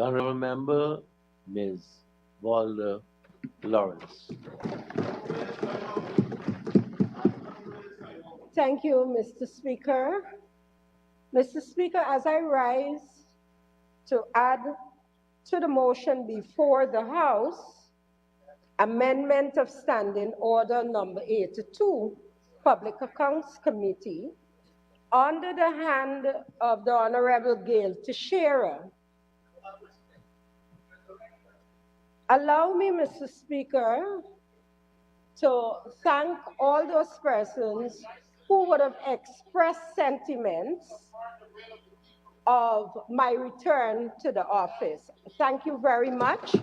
honourable member, Ms. Volda Lawrence. Thank you, Mr. Speaker. Mr. Speaker, as I rise to add to the motion before the House, amendment of Standing Order number 82, Public Accounts Committee, under the hand of the Honorable Gail Teixeira. Allow me, Mr. Speaker, to thank all those persons who would have expressed sentiments of my return to the office. Thank you very much,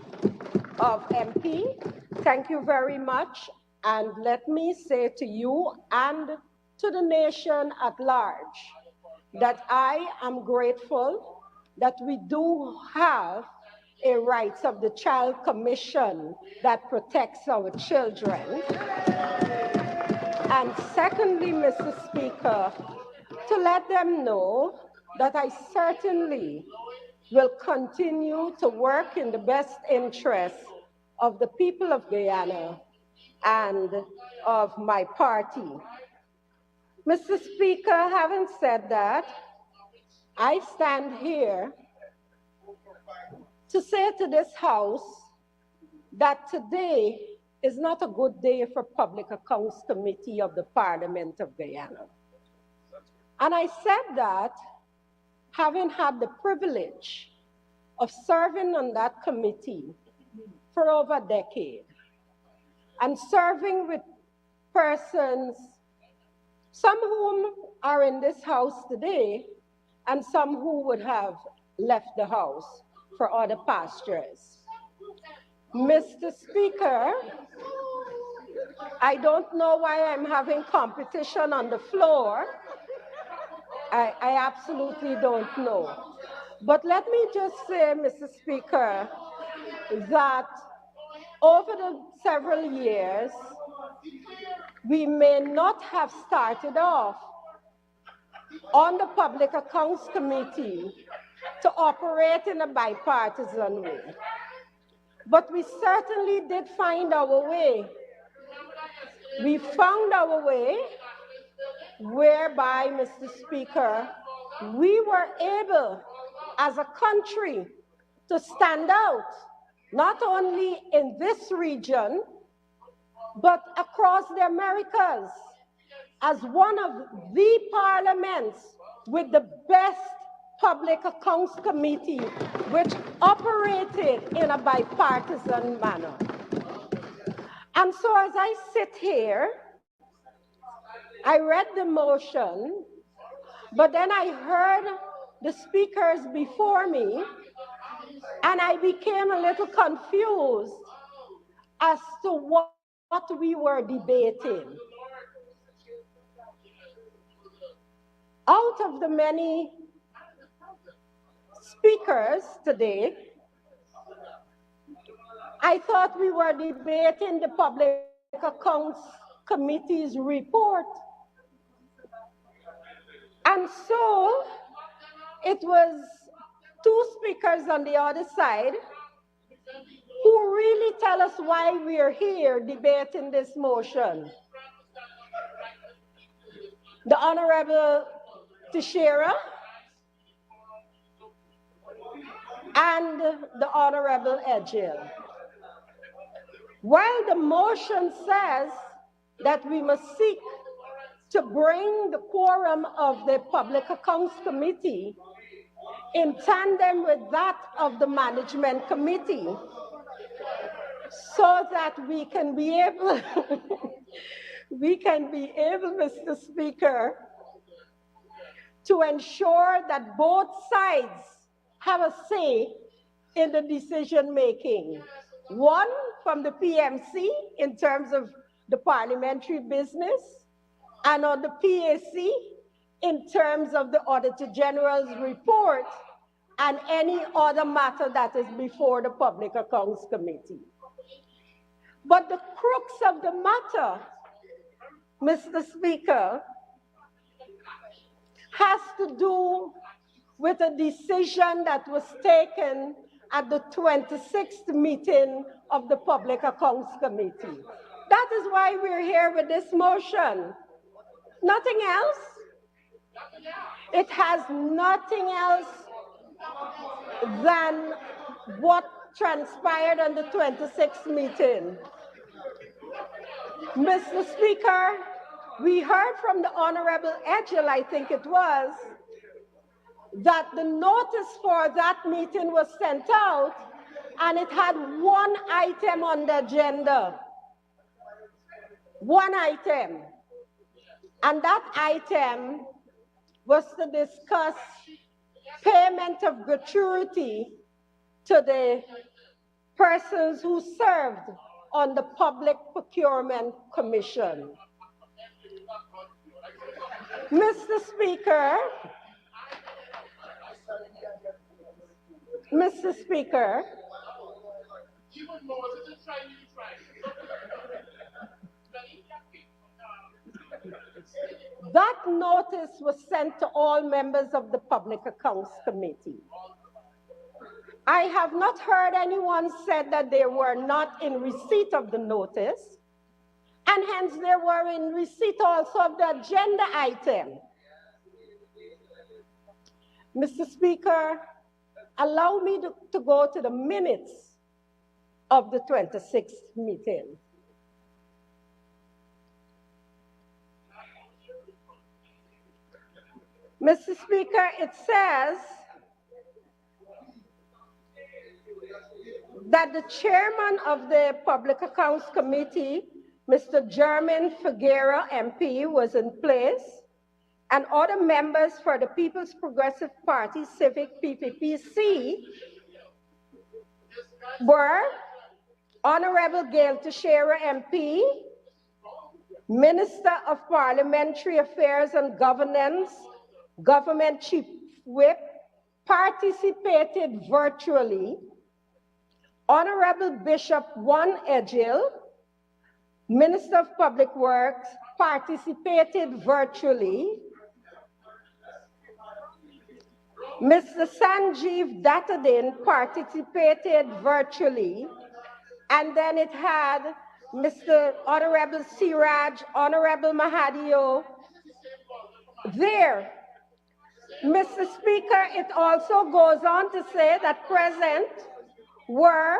of MP. Thank you very much. And let me say to you and to the nation at large that I am grateful that we do have a Rights of the Child Commission that protects our children. And secondly, Mr. Speaker, to let them know that I certainly will continue to work in the best interest of the people of Guyana and of my party. Mr. Speaker, having said that, I stand here to say to this House that today is not a good day for Public Accounts Committee of the Parliament of Guyana. And I said that having had the privilege of serving on that committee for over a decade and serving with persons, some whom are in this House today and some who would have left the House for other pastures. Mr. Speaker, I don't know why I'm having competition on the floor. I absolutely don't know. But let me just say, Mr. Speaker, that over the several years, we may not have started off on the Public Accounts Committee to operate in a bipartisan way. But we certainly did find our way. We found our way whereby, Mr. Speaker, we were able as a country to stand out, not only in this region, but across the Americas, as one of the parliaments with the best Public Accounts Committee, which operated in a bipartisan manner. And so as I sit here, I read the motion, but then I heard the speakers before me, and I became a little confused as to what we were debating. Out of the many speakers today, I thought we were debating the Public Accounts Committee's report. And so it was two speakers on the other side who really tell us why we are here debating this motion. The Honorable Teixeira and the Honorable Edghill. While the motion says that we must seek to bring the quorum of the Public Accounts Committee in tandem with that of the Management Committee, so that we can be able, Mr. Speaker, to ensure that both sides have a say in the decision making. One, from the PMC in terms of the parliamentary business, and on the PAC in terms of the Auditor General's report and any other matter that is before the Public Accounts Committee. But the crux of the matter, Mr. Speaker, has to do with a decision that was taken at the 26th meeting of the Public Accounts Committee. That is why we're here with this motion. Nothing else. It has nothing else than what transpired on the 26th meeting. Mr. Speaker, we heard from the Honorable Edgell, I think it was, that the notice for that meeting was sent out and it had one item on the agenda. One item. And that item was to discuss payment of gratuity to the persons who served on the Public Procurement Commission. Mr. Speaker, that notice was sent to all members of the Public Accounts Committee. I have not heard anyone said that they were not in receipt of the notice, and hence they were in receipt also of the agenda item. Mr. Speaker, allow me to go to the minutes of the 26th meeting. Mr. Speaker, it says that the chairman of the Public Accounts Committee, Mr. Jermaine Figuera, MP, was in place, and other members for the People's Progressive Party, Civic PPPC, were Honorable Gail Teixeira, MP, Minister of Parliamentary Affairs and Governance, Government Chief Whip, participated virtually. Honorable Bishop Juan Edgell, Minister of Public Works, participated virtually. Mr. Sanjeev Dattadin participated virtually. And then it had Mr. Honorable Siraj, Honorable Mahadio there. Mr. Speaker, it also goes on to say that present were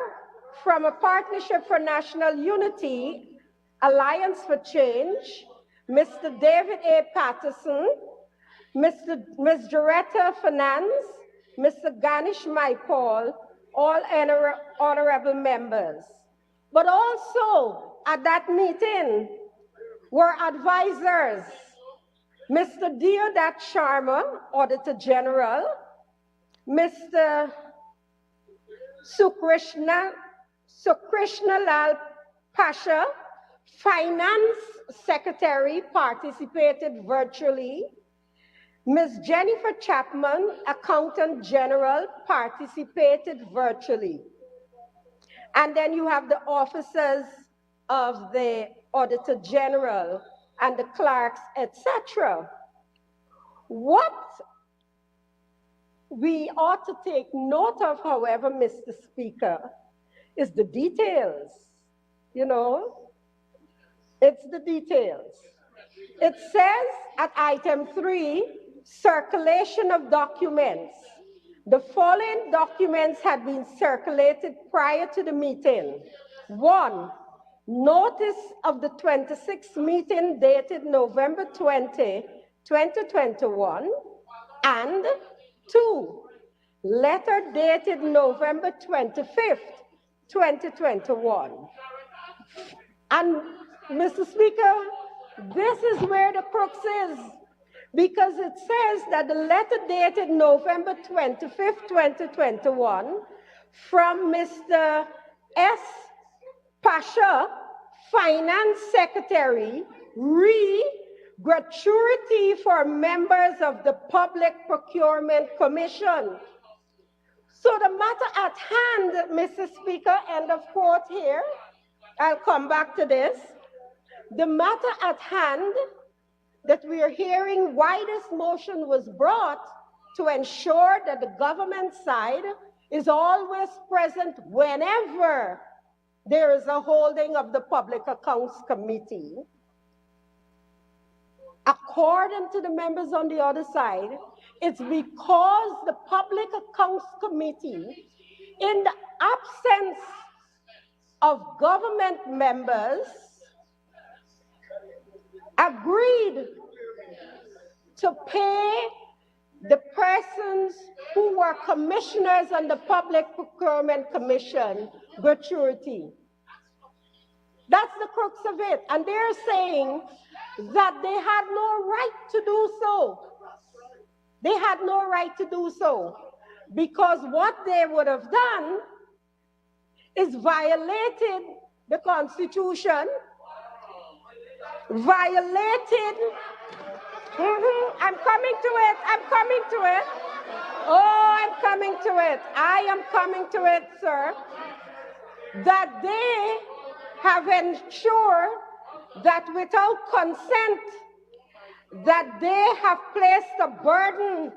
from a Partnership for National Unity, Alliance for Change, Mr. David A. Patterson, Ms. Doretta Fernandes, Mr. Ganesh Maipal, all honorable members. But also at that meeting were advisors, Mr. Deodat Sharma, Auditor General, Mr. Sukrishna Lal Pasha, Finance Secretary, participated virtually. Ms. Jennifer Chapman, Accountant General, participated virtually. And then you have the officers of the Auditor General and the clerks, etc. What we ought to take note of, however, Mr. Speaker, is the details. You know, it's the details. It says at item 3, circulation of documents. The following documents had been circulated prior to the meeting. 1, notice of the 26th meeting dated November 20, 2021, and 2, letter dated November 25th, 2021. And Mr. Speaker, this is where the crux is, because it says that the letter dated November 25th, 2021, from Mr. S. Pasha, Finance Secretary, gratuity for members of the Public Procurement Commission. So the matter at hand, Mr. Speaker, end of quote here, I'll come back to this. The matter at hand that we are hearing why this motion was brought to ensure that the government side is always present whenever there is a holding of the Public Accounts Committee. According to the members on the other side, it's because the Public Accounts Committee, in the absence of government members, agreed to pay the persons who were commissioners on the Public Procurement Commission gratuity. That's the crux of it. And they're saying that they had no right to do so. They had no right to do so because what they would have done is violated the Constitution, violated. I'm coming to it. I'm coming to it. Oh, I'm coming to it. I am coming to it, sir. That they have ensured that without consent, that they have placed a burden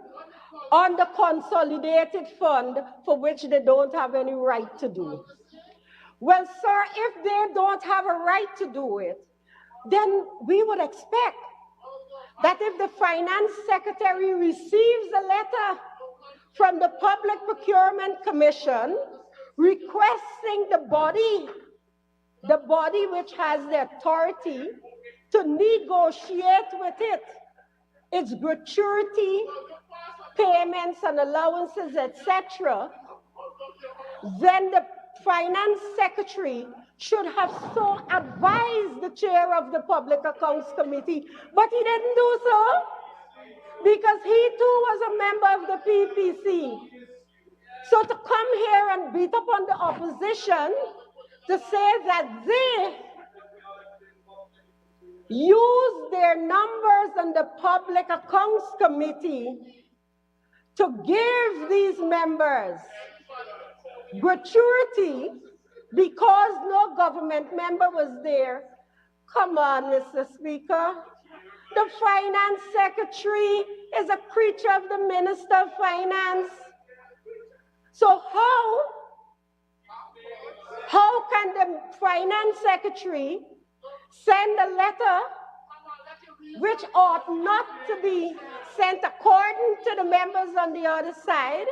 on the consolidated fund for which they don't have any right to do. Well, sir, if they don't have a right to do it, then we would expect that if the finance secretary receives a letter from the Public Procurement Commission requesting the body which has the authority to negotiate with it, its gratuity, payments and allowances, etc., then the finance secretary should have so advised the chair of the Public Accounts Committee, but he didn't do so because he too was a member of the PPC. So to come here and beat up on the opposition to say that they use their numbers on the Public Accounts Committee to give these members gratuity because no government member was there. Come on, Mr. Speaker. The finance secretary is a creature of the Minister of Finance. So how can the finance secretary send a letter which ought not to be sent according to the members on the other side?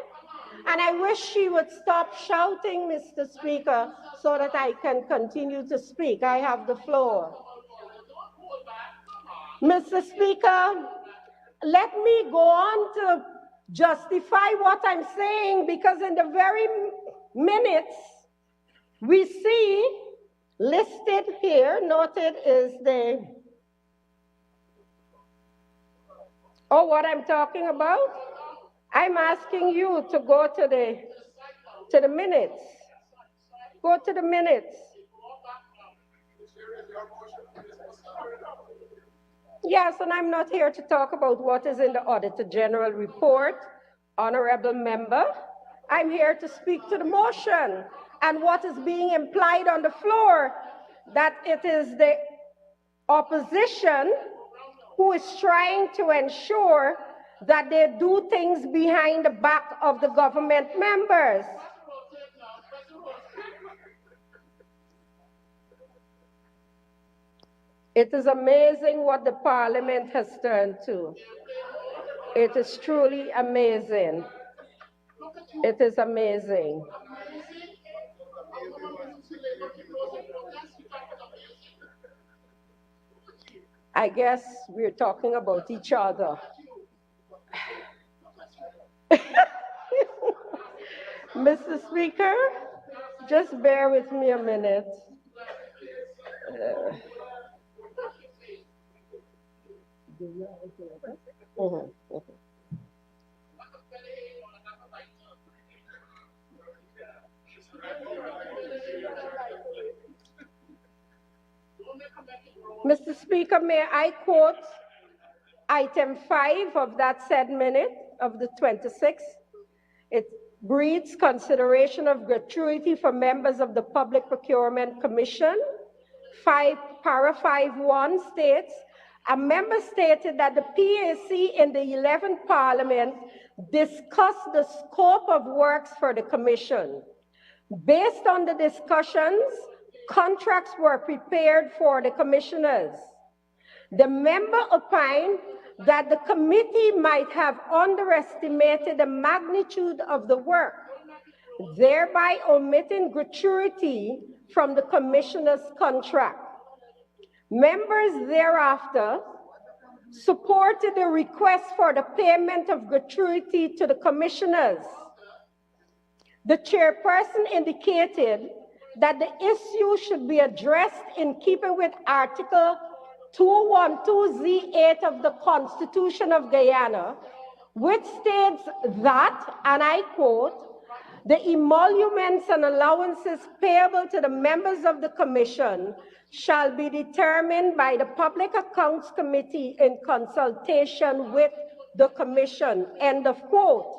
And I wish she would stop shouting, Mr. Speaker, so that I can continue to speak. I have the floor. Mr. Speaker, let me go on to justify what I'm saying, because in the very minutes we see listed here, noted is the, what I'm talking about? I'm asking you to go to the minutes. Go to the minutes. Yes, and I'm not here to talk about what is in the Auditor General report, honorable member. I'm here to speak to the motion and what is being implied on the floor, that it is the opposition who is trying to ensure that they do things behind the back of the government members. It is amazing what the parliament has turned to. It is truly amazing. It is amazing. I guess we're talking about each other. Mr. Speaker, just bear with me a minute. Mr. Speaker, may I quote item 5 of that said minute of the 26th? It reads, consideration of gratuity for members of the Public Procurement Commission. Para 5.1 states, a member stated that the PAC in the 11th Parliament discussed the scope of works for the Commission. Based on the discussions, contracts were prepared for the commissioners. The member opined that the committee might have underestimated the magnitude of the work, thereby omitting gratuity from the commissioner's contract. Members thereafter supported the request for the payment of gratuity to the commissioners. The chairperson indicated that the issue should be addressed in keeping with Article 212(z)(8) of the Constitution of Guyana, which states that, and I quote, "The emoluments and allowances payable to the members of the Commission shall be determined by the Public Accounts Committee in consultation with the Commission," end of quote.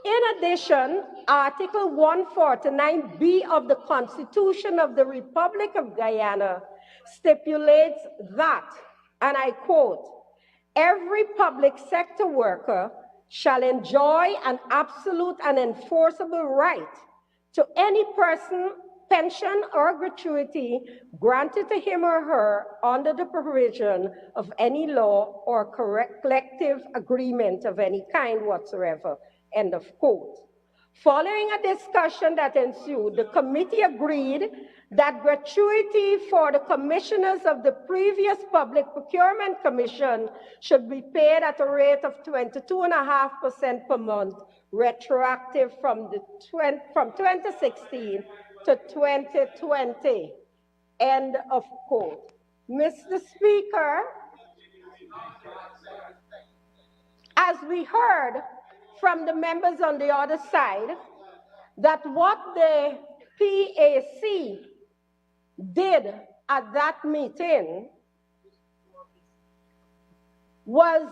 In addition, Article 149B of the Constitution of the Republic of Guyana stipulates that, and I quote, "Every public sector worker shall enjoy an absolute and enforceable right to any person, pension, or gratuity granted to him or her under the provision of any law or collective agreement of any kind whatsoever," end of quote. Following a discussion that ensued, the committee agreed that gratuity for the commissioners of the previous Public Procurement Commission should be paid at a rate of 22.5% per month, retroactive from 2016 to 2020, end of quote. Mr. Speaker, as we heard from the members on the other side, that what the PAC did at that meeting was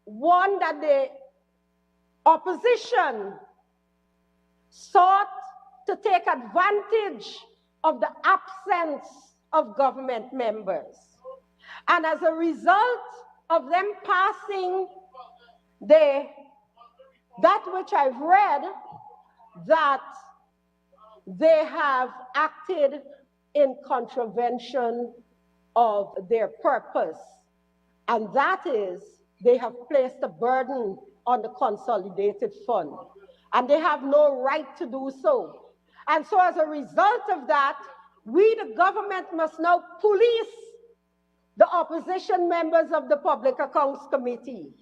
one that the opposition sought to take advantage of the absence of government members. And as a result of them passing that which I've read, that they have acted in contravention of their purpose. And that is, they have placed a burden on the consolidated fund. And they have no right to do so. And so as a result of that, we, the government, must now police the opposition members of the Public Accounts Committee.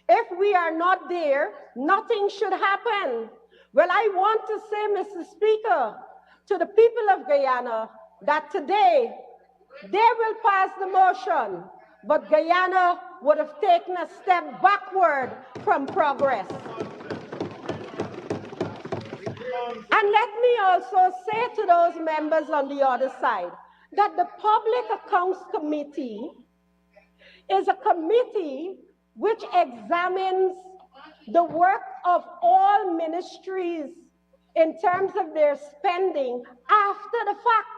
If we are not there, nothing should happen. Well, I want to say, Mr. Speaker, to the people of Guyana, that today they will pass the motion, but Guyana would have taken a step backward from progress. And let me also say to those members on the other side that the Public Accounts Committee is a committee which examines the work of all ministries in terms of their spending after the fact.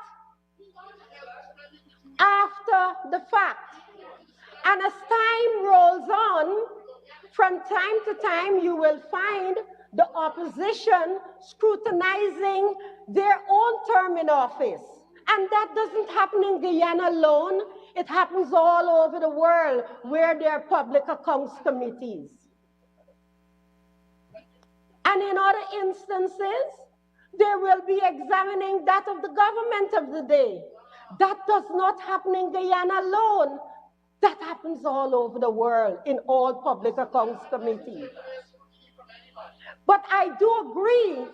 After the fact. And as time rolls on, from time to time, you will find the opposition scrutinizing their own term in office. And that doesn't happen in Guyana alone. It happens all over the world where there are public accounts committees. And in other instances, they will be examining that of the government of the day. That does not happen in Guyana alone. That happens all over the world in all public accounts committees. But I do agree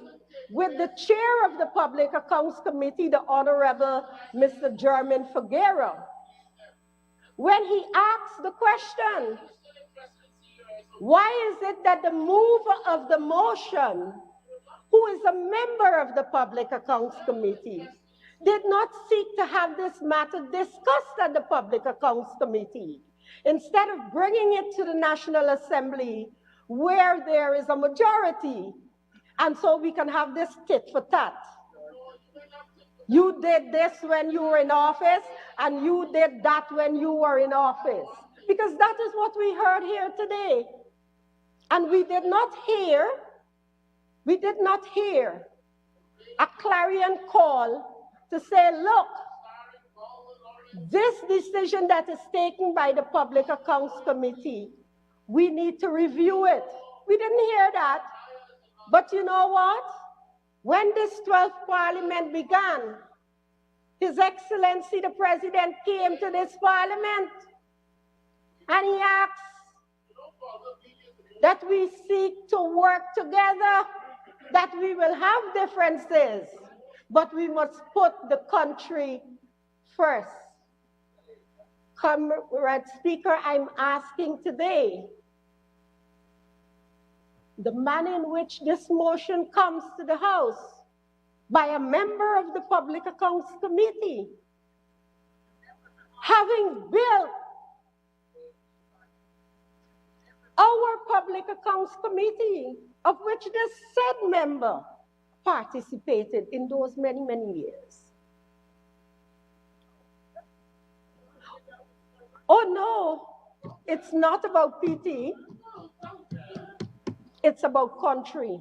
with the chair of the Public Accounts Committee, the Honorable Mr. German Figuera, when he asked the question, why is it that the mover of the motion, who is a member of the Public Accounts Committee, did not seek to have this matter discussed at the Public Accounts Committee, instead of bringing it to the National Assembly where there is a majority, and so we can have this tit for tat. You did this when you were in office, and you did that when you were in office. Because that is what we heard here today. And we did not hear a clarion call to say, look, this decision that is taken by the Public Accounts Committee, we need to review it. We didn't hear that. But you know what? When this 12th Parliament began, His Excellency the President came to this Parliament and he asked that we seek to work together, that we will have differences, but we must put the country first. Comrade Speaker, I'm asking today, the manner in which this motion comes to the House by a member of the Public Accounts Committee, having built our Public Accounts Committee, of which the said member participated in those many, many years. Oh no, it's not about PT, it's about country.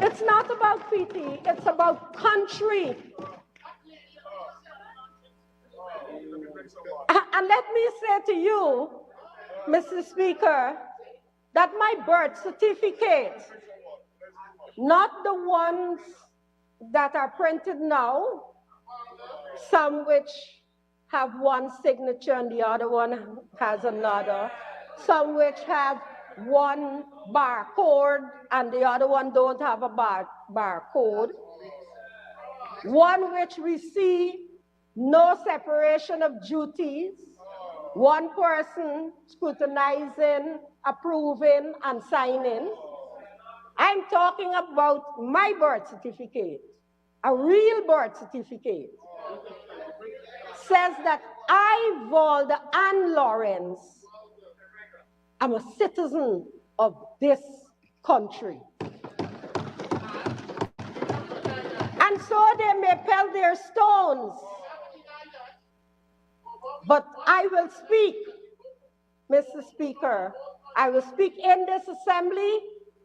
It's not about PT, it's about country. And let me say to you, Mr. Speaker, that my birth certificate, not the ones that are printed now, some which have one signature and the other one has another, some which have one barcode and the other one don't have a barcode, one which we see no separation of duties, one person scrutinizing, approving, and signing. I'm talking about my birth certificate, a real birth certificate. Says that I, Volda Ann Lawrence, am a citizen of this country. And so they may pelt their stones, but I will speak, Mr. Speaker. I will speak in this assembly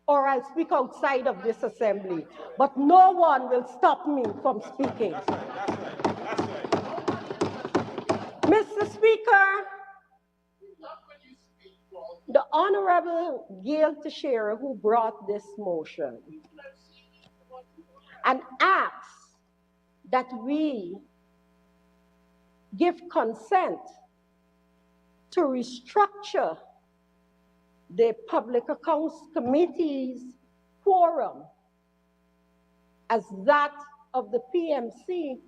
or I'll speak outside of this assembly, but no one will stop me from speaking. Mr. Speaker, the Honorable Gail Teixeira, who brought this motion, and asks that we give consent to restructure the Public Accounts Committee's quorum as that of the PMC.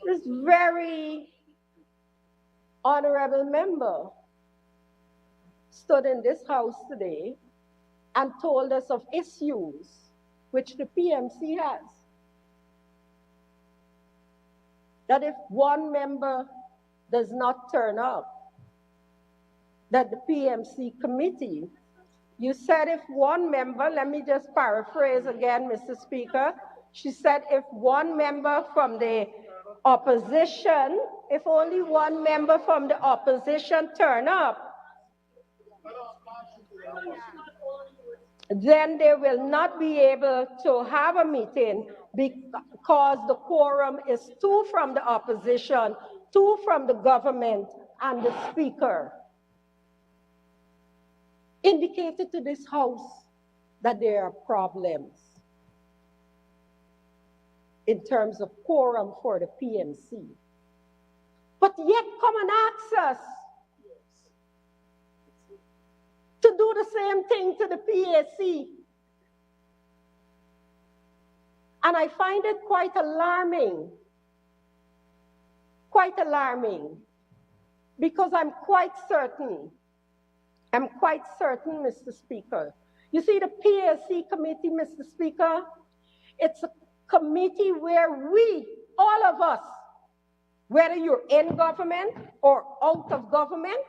This very honorable member stood in this house today and told us of issues which the PMC has. That if one member does not turn up, that the PMC committee, you said if one member, let me just paraphrase again, Mr. Speaker, she said if one member from the opposition, if only one member from the opposition turn up, then they will not be able to have a meeting because the quorum is 2 from the opposition, 2 from the government, and the speaker. Indicated to this house that there are problems in terms of quorum for the PMC. But yet come and ask us to do the same thing to the PAC. And I find it quite alarming, because I'm quite certain, Mr. Speaker. You see, the PAC committee, Mr. Speaker, it's a committee where we, all of us, whether you're in government or out of government,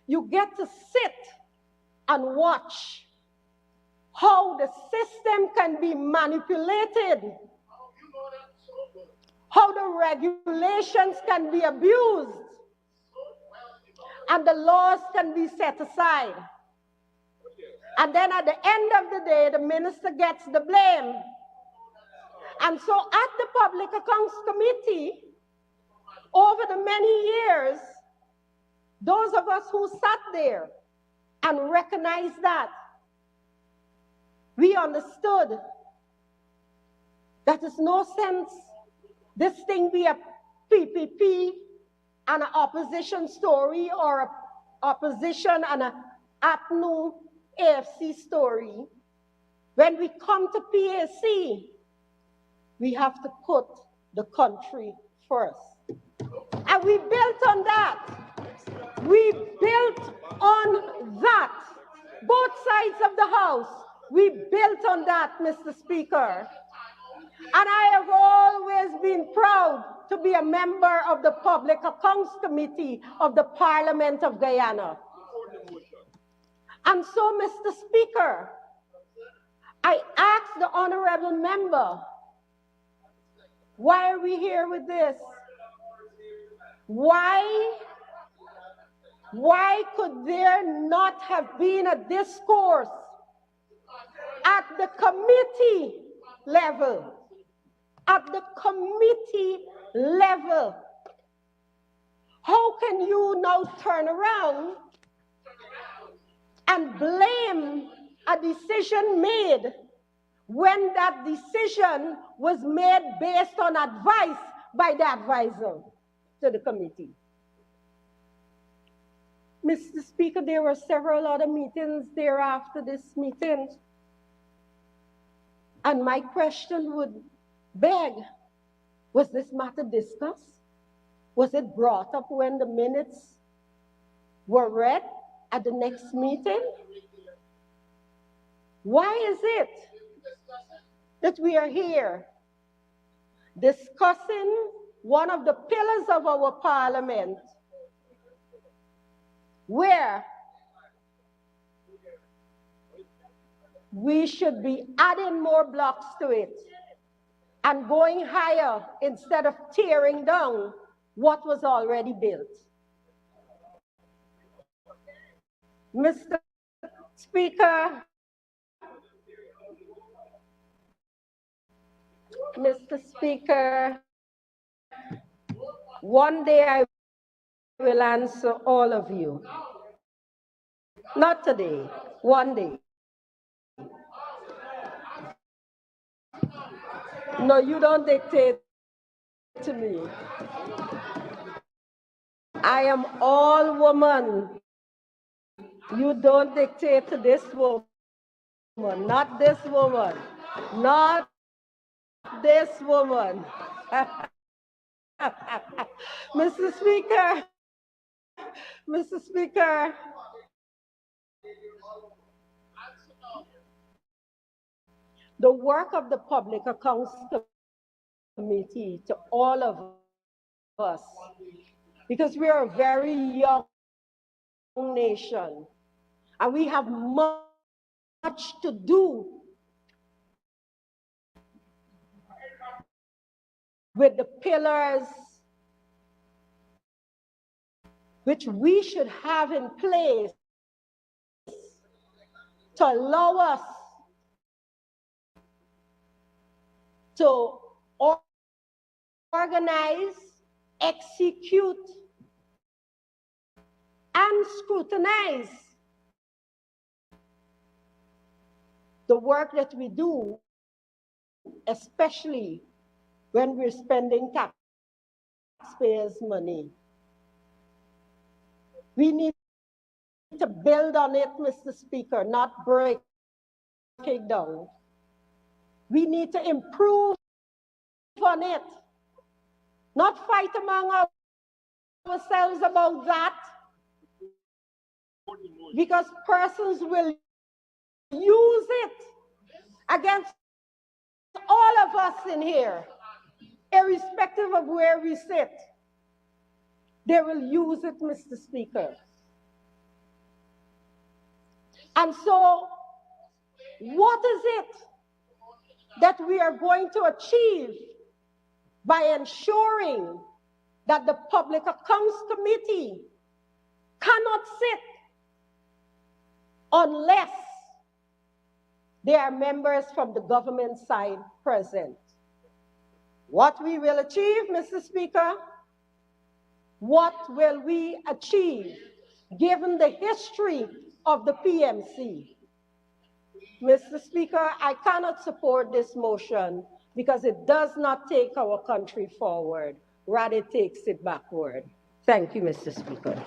you get to sit and watch how the system can be manipulated, how the regulations can be abused and the laws can be set aside. And then at the end of the day, the minister gets the blame. And so at the Public Accounts Committee, over the many years, those of us who sat there and recognized that, we understood that there's no sense this thing be a PPP and an opposition story or an opposition and an APNU AFC story. When we come to PAC, we have to put the country first. And we built on that. We built on that. Both sides of the house, we built on that, Mr. Speaker. And I have always been proud to be a member of the Public Accounts Committee of the Parliament of Guyana. And so, Mr. Speaker, I ask the honorable member, why are we here with this? Why could there not have been a discourse at the committee level? At the committee level. How can you now turn around and blame a decision made when that decision was made based on advice by the advisor to the committee? Mr. Speaker, there were several other meetings thereafter this meeting. And my question would beg, was this matter discussed? Was it brought up when the minutes were read at the next meeting? Why is it that we are here discussing one of the pillars of our parliament, where we should be adding more blocks to it and going higher instead of tearing down what was already built? Mr. Speaker, one day I will answer all of you. Not today, one day. No, you don't dictate to me. I am all woman. You don't dictate to this woman. Not this woman. Not this woman. Mr. Speaker, the work of the Public Accounts Committee to all of us, because we are a very young nation and we have much to do with the pillars which we should have in place to allow us to organize, execute, and scrutinize the work that we do, especially when we're spending taxpayers' money. We need to build on it, Mr. Speaker, not break it down. We need to improve on it, not fight among ourselves about that, because persons will use it against all of us in here, irrespective of where we sit. They will use it, Mr. Speaker. And so, what is it that we are going to achieve by ensuring that the Public Accounts Committee cannot sit unless there are members from the government side present. What we will achieve, Mr. Speaker, what will we achieve given the history of the PMC? Mr. Speaker, I cannot support this motion because it does not take our country forward, rather it takes it backward. Thank you, Mr. Speaker.